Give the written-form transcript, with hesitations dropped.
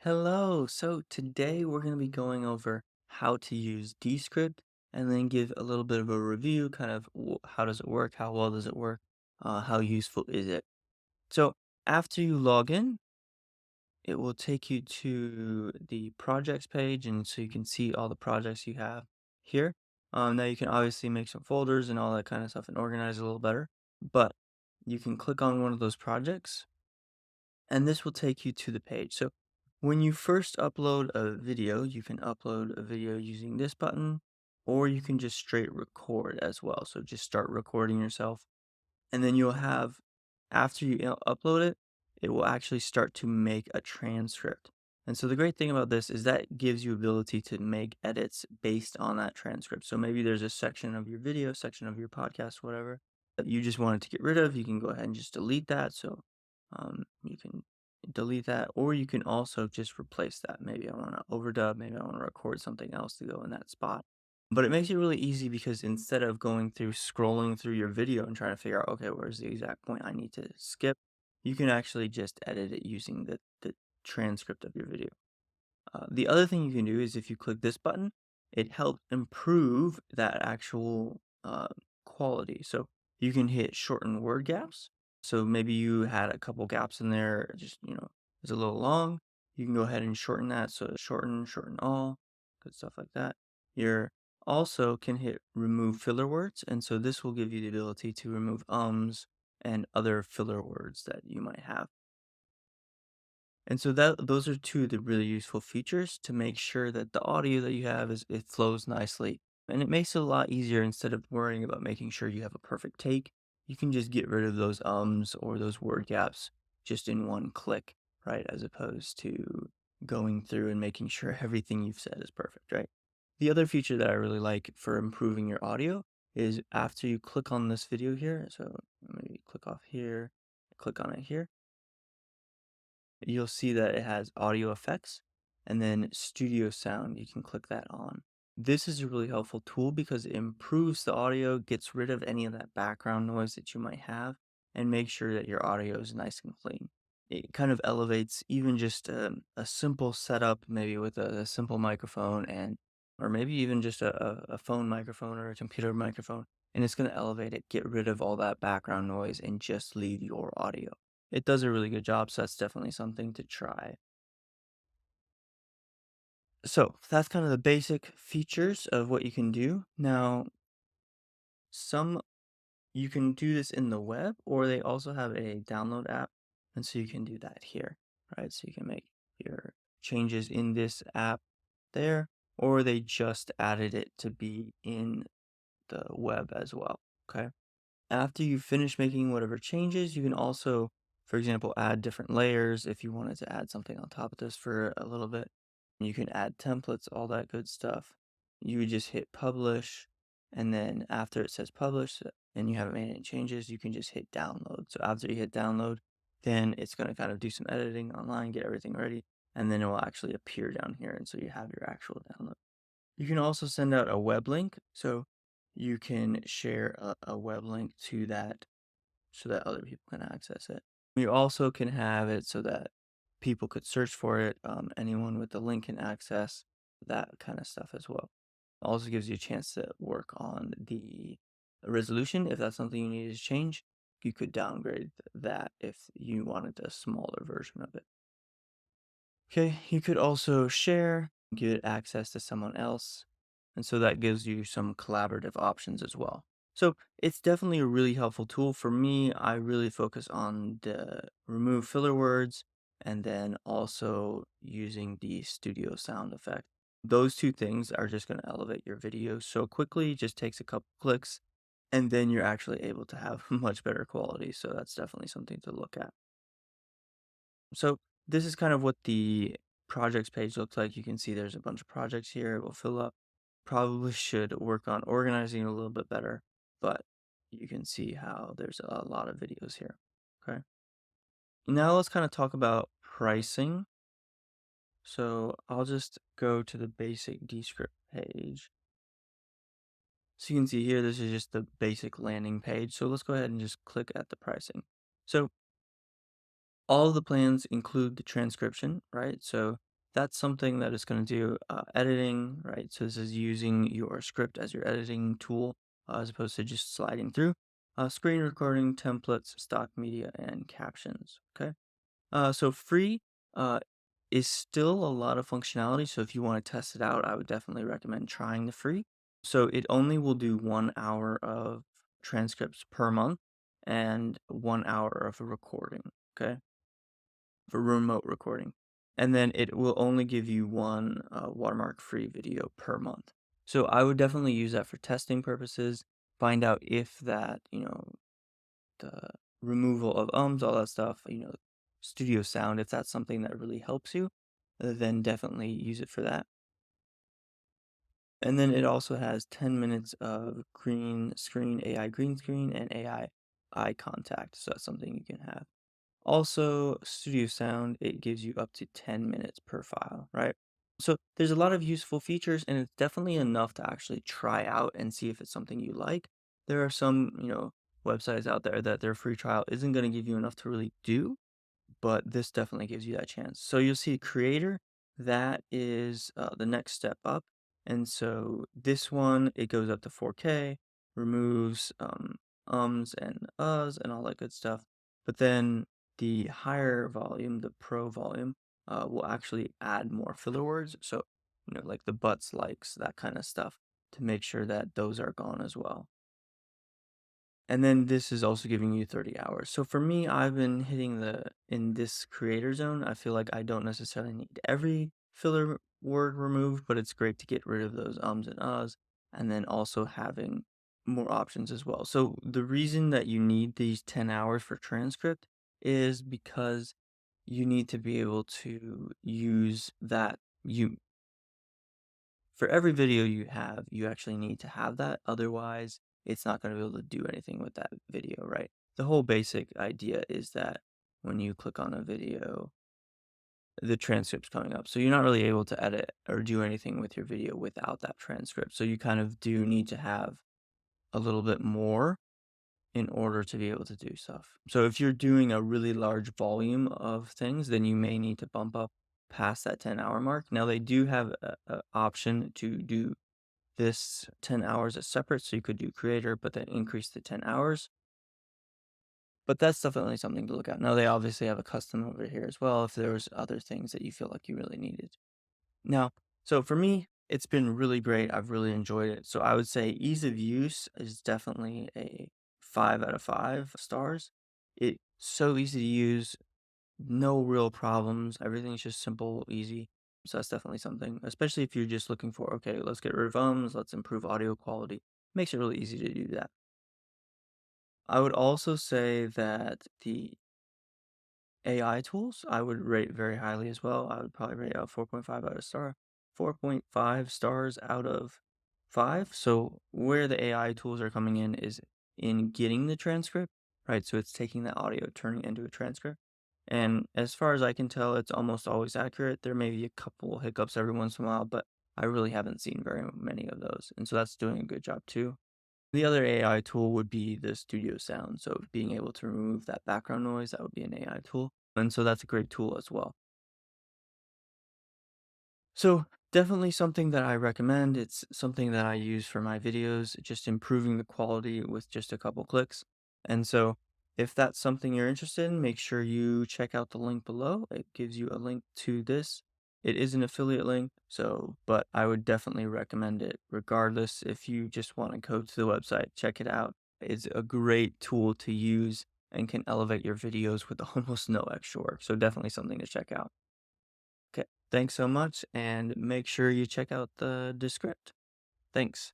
Hello. So today we're going to be going over how to use Descript and then give a little bit of a review, kind of how does it work, how well does it work, how useful is it. So after you log in, it will take you to the projects page, and so you can see all the projects you have here. Now you can obviously make some folders and all that kind of stuff and organize a little better, but you can click on one of those projects and this will take you to the page. So when you first upload a video, you can upload a video using this button, or you can just straight record as well. So just start recording yourself, and then you'll have, after you upload it, it will actually start to make a transcript. And so the great thing about this is that it gives you ability to make edits based on that transcript. So maybe there's a section of your video, section of your podcast, whatever, that you just wanted to get rid of. You can go ahead and just delete that. So you can delete that, or you can also just replace that. Maybe I want to overdub, maybe I want to record something else to go in that spot. But it makes it really easy because instead of going through scrolling through your video and trying to figure out, okay, where's the exact point I need to skip, you can actually just edit it using the transcript of your video. The other thing you can do is if you click this button, it helps improve that actual quality. So you can hit shorten word gaps. So maybe you had a couple gaps in there, just, it's a little long. You can go ahead and shorten that. So shorten all, good stuff like that. You're also can hit remove filler words. And so this will give you the ability to remove ums and other filler words that you might have. And so that those are two of the really useful features to make sure that the audio that you have is it flows nicely. And it makes it a lot easier instead of worrying about making sure you have a perfect take. You can just get rid of those ums or those word gaps just in one click, right? As opposed to going through and making sure everything you've said is perfect, right? The other feature that I really like for improving your audio is after you click on this video here. So maybe click off here, click on it here, you'll see that it has audio effects and then studio sound. You can click that on. This is a really helpful tool because it improves the audio, gets rid of any of that background noise that you might have, and makes sure that your audio is nice and clean. It kind of elevates even just a simple setup, maybe with a simple microphone or maybe even just a phone microphone or a computer microphone, and it's going to elevate it, get rid of all that background noise, and just leave your audio. It does a really good job, so that's definitely something to try. So that's kind of the basic features of what you can do. Now, some you can do this in the web, or they also have a download app, and so you can do that here, right? So you can make your changes in this app there, or they just added it to be in the web as well. Okay. After you finish making whatever changes, you can also, for example, add different layers if you wanted to add something on top of this for a little bit. You can add templates, all that good stuff. You would just hit publish, and then after it says publish and you haven't made any changes, you can just hit download. So after you hit download, then it's going to kind of do some editing online, get everything ready, and then it will actually appear down here. And so you have your actual download. You can also send out a web link. So you can share a web link to that so that other people can access it. You also can have it so that people could search for it. Anyone with the link can access that kind of stuff as well. Also gives you a chance to work on the resolution. If that's something you need to change, you could downgrade that if you wanted a smaller version of it. Okay, you could also share, give it access to someone else. And so that gives you some collaborative options as well. So it's definitely a really helpful tool. For me, I really focus on the remove filler words and then also using the studio sound effect. Those two things are just going to elevate your video so quickly, it just takes a couple clicks, and then you're actually able to have much better quality. So that's definitely something to look at. So this is kind of what the projects page looks like. You can see there's a bunch of projects here. It will fill up. Probably should work on organizing it a little bit better, but you can see how there's a lot of videos here. Okay. Now let's kind of talk about pricing. So I'll just go to the basic Descript page. So you can see here, this is just the basic landing page. So let's go ahead and just click at the pricing. So all of the plans include the transcription, right? So that's something that is going to do editing, right? So this is using your script as your editing tool as opposed to just sliding through. Screen recording, templates, stock media, and captions. Okay. So free uh, is still a lot of functionality. So if you want to test it out, I would definitely recommend trying the free. So it only will do 1 hour of transcripts per month and 1 hour of a recording. Okay, for remote recording. And then it will only give you one watermark free video per month. So I would definitely use that for testing purposes. Find out if that, the removal of ums, all that stuff, studio sound, if that's something that really helps you, then definitely use it for that. And then it also has 10 minutes of green screen, AI green screen, and AI eye contact. So that's something you can have. Also, studio sound, it gives you up to 10 minutes per file, right? So there's a lot of useful features, and it's definitely enough to actually try out and see if it's something you like. There are some, websites out there that their free trial isn't going to give you enough to really do, but this definitely gives you that chance. So you'll see creator, that is the next step up. And so this one, it goes up to 4K, removes ums and uhs and all that good stuff. But then the higher volume, the pro volume, will actually add more filler words. So, like the buts, likes, that kind of stuff to make sure that those are gone as well. And then this is also giving you 30 hours. So for me, I've been hitting in this creator zone. I feel like I don't necessarily need every filler word removed, but it's great to get rid of those ums and uhs, and then also having more options as well. So the reason that you need these 10 hours for transcript is because you need to be able to use that. For every video you have, you actually need to have that. Otherwise, it's not going to be able to do anything with that video, right? The whole basic idea is that when you click on a video, the transcript's coming up. So you're not really able to edit or do anything with your video without that transcript. So you kind of do need to have a little bit more in order to be able to do stuff. So if you're doing a really large volume of things, then you may need to bump up past that 10-hour mark. Now they do have a option to do this 10 hours as separate, so you could do creator, but then increase the 10 hours. But that's definitely something to look at. Now they obviously have a custom over here as well if there's other things that you feel like you really needed. Now, so for me, it's been really great. I've really enjoyed it. So I would say ease of use is definitely a 5 out of 5 stars. It's so easy to use, no real problems. Everything's just simple, easy. So that's definitely something, especially if you're just looking for, okay, let's get rid of ums, let's improve audio quality. Makes it really easy to do that. I would also say that the AI tools, I would rate very highly as well. I would probably rate a 4.5 out of star, 4.5 stars out of 5. So where the AI tools are coming in is in getting the transcript, right? So it's taking the audio, turning it into a transcript. And as far as I can tell, it's almost always accurate. There may be a couple hiccups every once in a while, but I really haven't seen very many of those. And so that's doing a good job too. The other AI tool would be the studio sound. So being able to remove that background noise, that would be an AI tool. And so that's a great tool as well. So definitely something that I recommend. It's something that I use for my videos, just improving the quality with just a couple clicks. And so if that's something you're interested in, make sure you check out the link below. It gives you a link to this. It is an affiliate link, so but I would definitely recommend it regardless. If you just want to go to the website, check it out. It's a great tool to use and can elevate your videos with almost no extra work. So definitely something to check out. Okay, thanks so much, and make sure you check out the Descript. Thanks.